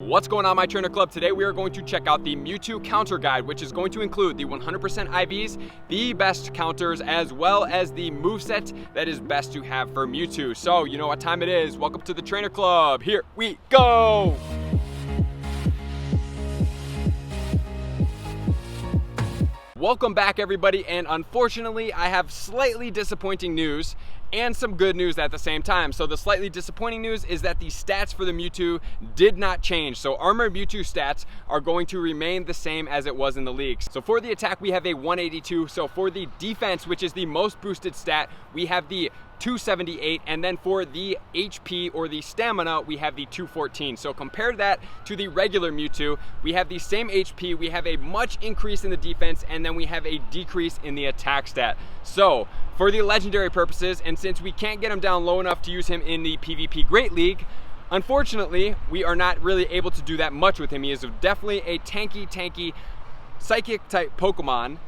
What's going on, my trainer club? Today we are going to check out the Mewtwo counter guide, which is going to include the 100% IVs, the best counters, as well as the moveset that is best to have for Mewtwo. So you know what time it is. Welcome to the trainer club. Here we go. Welcome back, everybody, and unfortunately I have slightly disappointing news and some good news at the same time. So the slightly disappointing news is that the stats for the Mewtwo did not change. So Armored Mewtwo stats are going to remain the same as it was in the leaks. So for the attack, we have a 182. So for the defense, which is the most boosted stat, we have the 278, and then for the HP or the stamina, we have the 214. So compare that to the regular Mewtwo, we have the same HP, we have a much increase in the defense, and then we have a decrease in the attack stat. So for the legendary purposes, and since we can't get him down low enough to use him in the PvP Great League, unfortunately, we are not really able to do that much with him. He is definitely a tanky psychic type Pokemon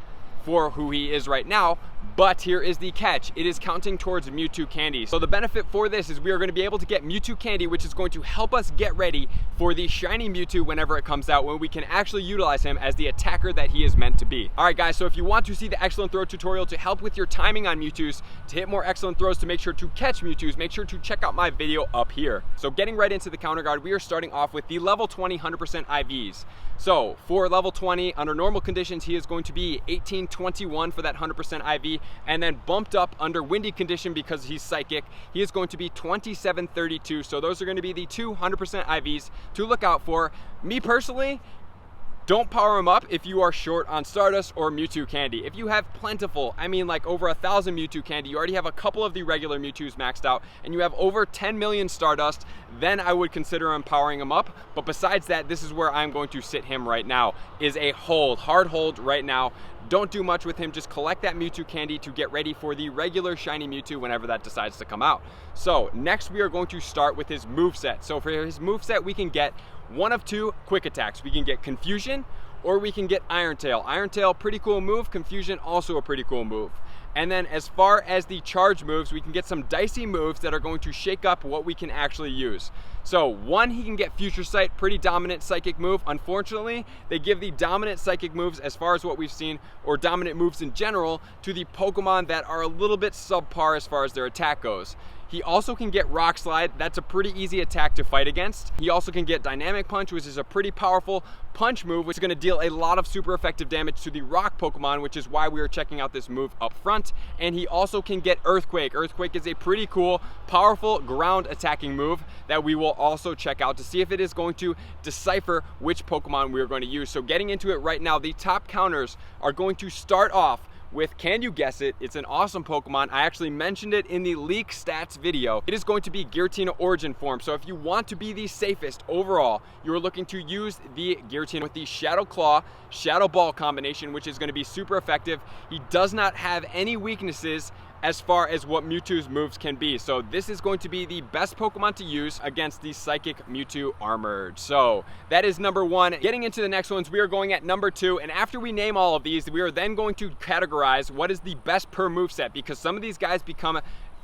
for who he is right now, but here is the catch. It is counting towards Mewtwo candy. So the benefit for this is we are going to be able to get Mewtwo candy, which is going to help us get ready for the shiny Mewtwo whenever it comes out, when we can actually utilize him as the attacker that he is meant to be. All right, guys, so if you want to see the excellent throw tutorial to help with your timing on Mewtwo's, to hit more excellent throws, to make sure to catch Mewtwo's, make sure to check out my video up here. So getting right into the counter guard, we are starting off with the level 20 100% IVs. So for level 20, under normal conditions, he is going to be 1821 for that 100% IV, and then bumped up under windy condition because he's psychic, he is going to be 2732. So those are going to be the 200% IVs to look out for. Me personally, don't power him up if you are short on Stardust or Mewtwo candy. If you have plentiful, I mean like over 1,000 Mewtwo candy, you already have a couple of the regular Mewtwo's maxed out, and you have over 10 million Stardust, then I would consider powering him up. But besides that, this is where I'm going to sit him right now, is a hold, hard hold right now. Don't do much with him, just collect that Mewtwo candy to get ready for the regular shiny Mewtwo whenever that decides to come out. So next we are going to start with his moveset. So for his moveset, we can get one of two quick attacks. We can get Confusion, or we can get Iron Tail. Iron Tail, pretty cool move. Confusion, also a pretty cool move. And then as far as the charge moves, we can get some dicey moves that are going to shake up what we can actually use. So one, he can get Future Sight, pretty dominant psychic move. Unfortunately, they give the dominant psychic moves, as far as what we've seen, or dominant moves in general, to the Pokemon that are a little bit subpar as far as their attack goes. He also can get Rock Slide. That's a pretty easy attack to fight against. He also can get Dynamic Punch, which is a pretty powerful punch move, which is going to deal a lot of super effective damage to the rock Pokemon, which is why we are checking out this move up front. And he also can get Earthquake. Earthquake is a pretty cool, powerful ground attacking move that we will also check out to see if it is going to decipher which Pokemon we are going to use. So getting into it right now, the top counters are going to start off with, can you guess it? It's an awesome Pokemon. I actually mentioned it in the leak stats video. It is going to be Giratina Origin Form. So if you want to be the safest overall, you are looking to use the Giratina with the Shadow Claw, Shadow Ball combination, which is going to be super effective. He does not have any weaknesses as far as what Mewtwo's moves can be. So this is going to be the best Pokemon to use against the Psychic Mewtwo Armored. So that is number one. Getting into the next ones, we are going at number two. And after we name all of these, we are then going to categorize what is the best per moveset, because some of these guys become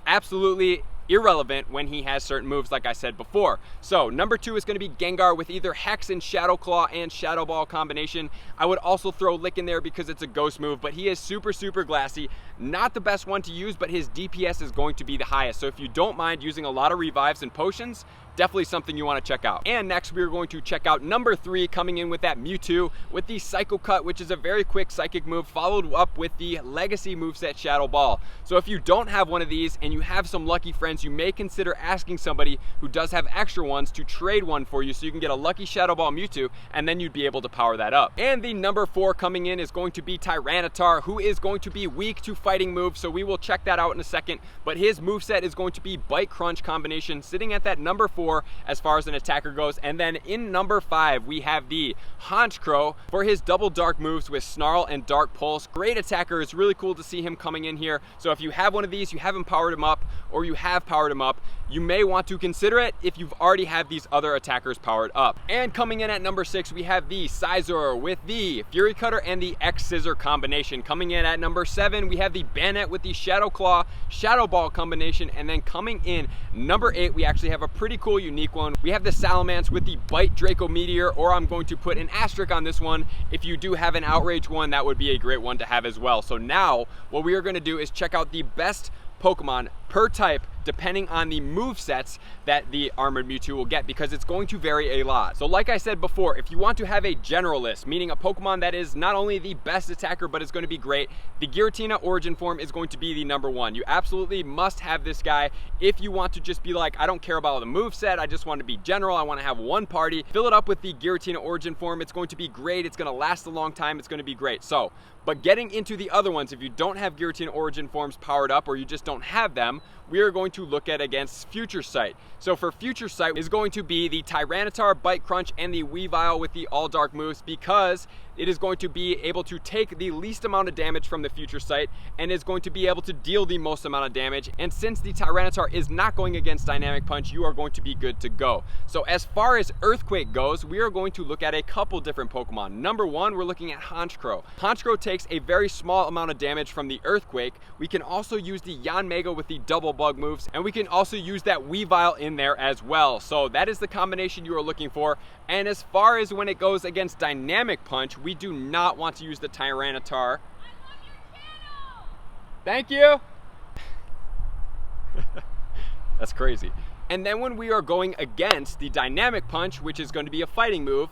absolutely irrelevant when he has certain moves, like I said before. So number two is going to be Gengar with either Hex and Shadow Claw and Shadow Ball combination. I would also throw Lick in there because it's a ghost move, but he is super glassy. Not the best one to use, but his DPS is going to be the highest. So if you don't mind using a lot of revives and potions, definitely something you want to check out. And next we are going to check out number three, coming in with that Mewtwo with the Psycho Cut, which is a very quick psychic move, followed up with the Legacy moveset Shadow Ball. So if you don't have one of these and you have some lucky friends, you may consider asking somebody who does have extra ones to trade one for you, so you can get a lucky Shadow Ball Mewtwo, and then you'd be able to power that up. And the number four coming in is going to be Tyranitar, who is going to be weak to fighting moves, so we will check that out in a second. But his moveset is going to be Bite Crunch combination, sitting at that number four as far as an attacker goes. And then in number five, we have the Honchkrow for his double dark moves with Snarl and Dark Pulse. Great attacker. It's really cool to see him coming in here. So if you have one of these, you haven't powered him up, or you have powered him up, you may want to consider it if you've already have these other attackers powered up. And coming in at number six, we have the Scizor with the Fury Cutter and the X-Scissor combination. Coming in at number seven, we have the Banette with the Shadow Claw, Shadow Ball combination. And then coming in number eight, we actually have a pretty cool cool, unique one. We have the Salamence with the Bite Draco Meteor, or I'm going to put an asterisk on this one. If you do have an Outrage one, that would be a great one to have as well. So now what we are going to do is check out the best Pokemon per type depending on the move sets that the Armored Mewtwo will get, because it's going to vary a lot. So like I said before, if you want to have a generalist, meaning a Pokemon that is not only the best attacker but is going to be great, the Giratina Origin Form is going to be the #1. You absolutely must have this guy if you want to just be like, I don't care about the move set, I just want to be general, I want to have one party. Fill it up with the Giratina Origin Form. It's going to be great, it's going to last a long time, it's going to be great. So, but getting into the other ones, if you don't have Giratina Origin Forms powered up or you just don't have them, we are going to look at against Future Sight. So for Future Sight is going to be the Tyranitar, Bite Crunch, and the Weavile with the All Dark moves, because it is going to be able to take the least amount of damage from the Future Sight and is going to be able to deal the most amount of damage. And since the Tyranitar is not going against Dynamic Punch, you are going to be good to go. So as far as Earthquake goes, we are going to look at a couple different Pokemon. #1, we're looking at Honchkrow. Honchkrow takes a very small amount of damage from the Earthquake. We can also use the Yanmega with the Double Bug moves, and we can also use that Weavile in there as well. So that is the combination you are looking for. And as far as when it goes against Dynamic Punch, we do not want to use the Tyranitar. Thank you. That's crazy. And then when we are going against the Dynamic Punch, which is going to be a fighting move,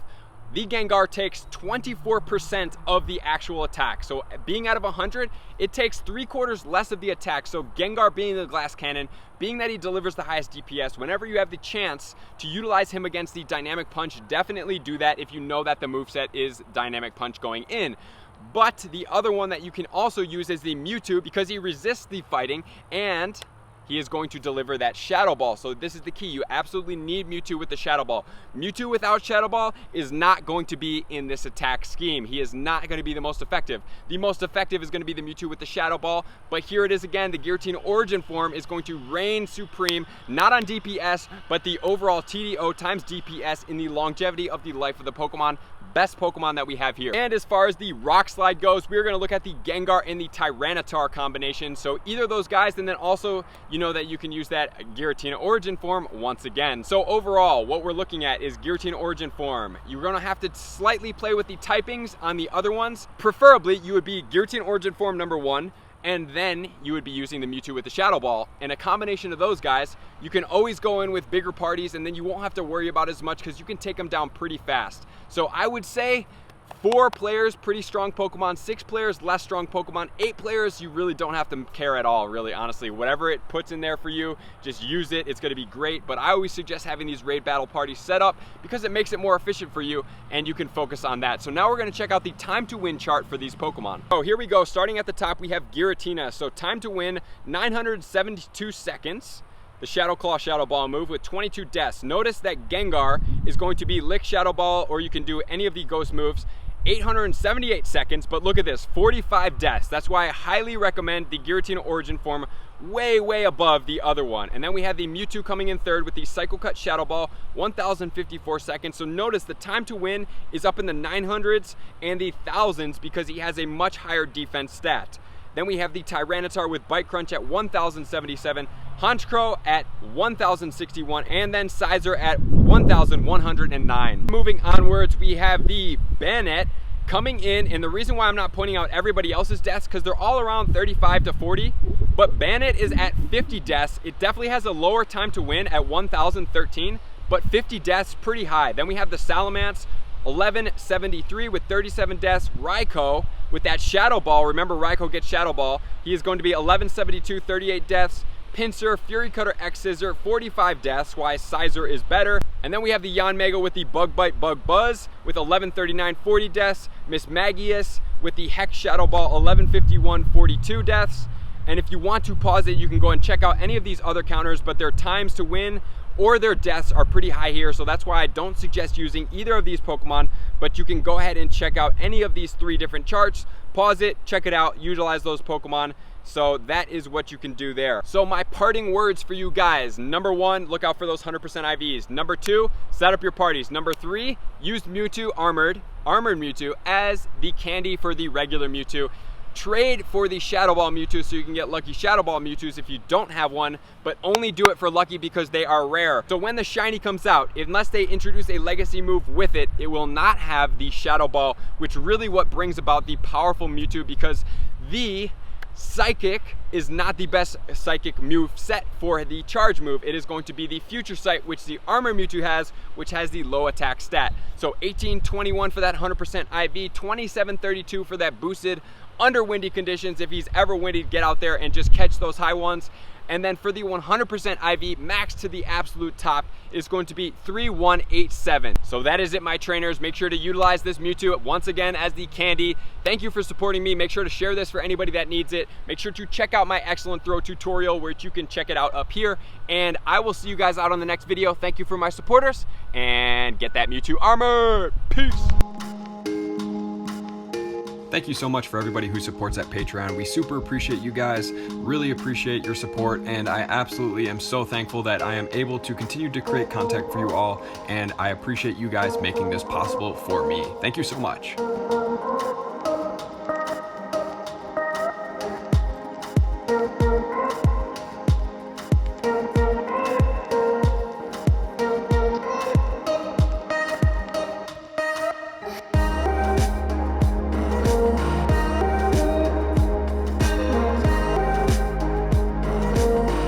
the Gengar takes 24% of the actual attack. So being out of 100, it takes 3/4 less of the attack. So Gengar being the glass cannon, being that he delivers the highest DPS, whenever you have the chance to utilize him against the Dynamic Punch, definitely do that if you know that the moveset is Dynamic Punch going in. But the other one that you can also use is the Mewtwo, because he resists the fighting and he is going to deliver that Shadow Ball. So this is the key. You absolutely need Mewtwo with the Shadow Ball. Mewtwo without Shadow Ball is not going to be in this attack scheme. He is not going to be the most effective. The most effective is going to be the Mewtwo with the Shadow Ball. But here it is again. The Giratina Origin Form is going to reign supreme, not on DPS, but the overall TDO times DPS in the longevity of the life of the Pokemon. Best Pokemon that we have here. And as far as the Rock Slide goes, we're going to look at the Gengar and the Tyranitar combination. So either of those guys, and then also you know that you can use that Giratina Origin Form once again. So overall, what we're looking at is Giratina Origin Form. You're going to have to slightly play with the typings on the other ones. Preferably, you would be Giratina Origin Form #1, and then you would be using the Mewtwo with the Shadow Ball. And a combination of those guys, you can always go in with bigger parties, and then you won't have to worry about as much because you can take them down pretty fast. So I would say 4 players, pretty strong Pokemon. 6 players, less strong Pokemon. 8 players, you really don't have to care at all, really, honestly. Whatever it puts in there for you, just use it. It's going to be great. But I always suggest having these raid battle parties set up because it makes it more efficient for you, and you can focus on that. So now we're going to check out the time to win chart for these Pokemon. Oh, here we go. Starting at the top, we have Giratina. So time to win, 972 seconds. The Shadow Claw Shadow Ball move with 22 deaths. Notice that Gengar is going to be Lick Shadow Ball, or you can do any of the Ghost moves. 878 seconds, but look at this, 45 deaths. That's why I highly recommend the Giratina Origin Form, way above the other one. And then we have the Mewtwo coming in third with the Cycle Cut Shadow Ball, 1054 seconds. So notice the time to win is up in the 900s and the thousands because he has a much higher defense stat. Then we have the Tyranitar with Bite Crunch at 1077, Honchkrow at 1061, and then Sizer at 1109. Moving onwards, we have the Banette coming in, and the reason why I'm not pointing out everybody else's deaths because they're all around 35 to 40, but Banette is at 50 deaths. It definitely has a lower time to win at 1013, but 50 deaths, pretty high. Then we have the Salamence, 1173 with 37 deaths. Raikou with that Shadow Ball, remember Raikou gets Shadow Ball, he is going to be 1172, 38 deaths. Pinsir, Fury Cutter X Scissor, 45 deaths, why Sizer is better. And then we have the Yanmega with the Bug Bite Bug Buzz with 1139, 40 deaths. Miss Magius with the Hex Shadow Ball, 1151, 42 deaths. And if you want to pause it, you can go and check out any of these other counters, but their times to win or their deaths are pretty high here, so that's why I don't suggest using either of these Pokemon, but you can go ahead and check out any of these 3 different charts, pause it, check it out, utilize those Pokemon. So that is what you can do there. So my parting words for you guys: #1, look out for those 100% IVs. #2, set up your parties. #3, use Mewtwo Armored Mewtwo as the candy for the regular Mewtwo. trade for the Shadow Ball Mewtwo so you can get lucky Shadow Ball Mewtwo's if you don't have one, but only do it for lucky because they are rare. So when the shiny comes out, unless they introduce a legacy move with it, it will not have the Shadow Ball, which really what brings about the powerful Mewtwo, because the Psychic is not the best Psychic move set for the charge move. It is going to be the Future Sight, which the Armored Mewtwo has, which has the low attack stat. So 1821 for that 100% IV, 2732 for that boosted under windy conditions. If he's ever windy, get out there and just catch those high ones. And then for the 100% IV, max to the absolute top is going to be 3187. So that is it, my trainers. Make sure to utilize this Mewtwo once again as the candy. Thank you for supporting me. Make sure to share this for anybody that needs it. Make sure to check out my excellent throw tutorial, which you can check it out up here. And I will see you guys out on the next video. Thank you for my supporters, and get that Mewtwo armor. Peace. Thank you so much for everybody who supports at Patreon. We super appreciate you guys, really appreciate your support, and I absolutely am so thankful that I am able to continue to create content for you all, and I appreciate you guys making this possible for me. Thank you so much.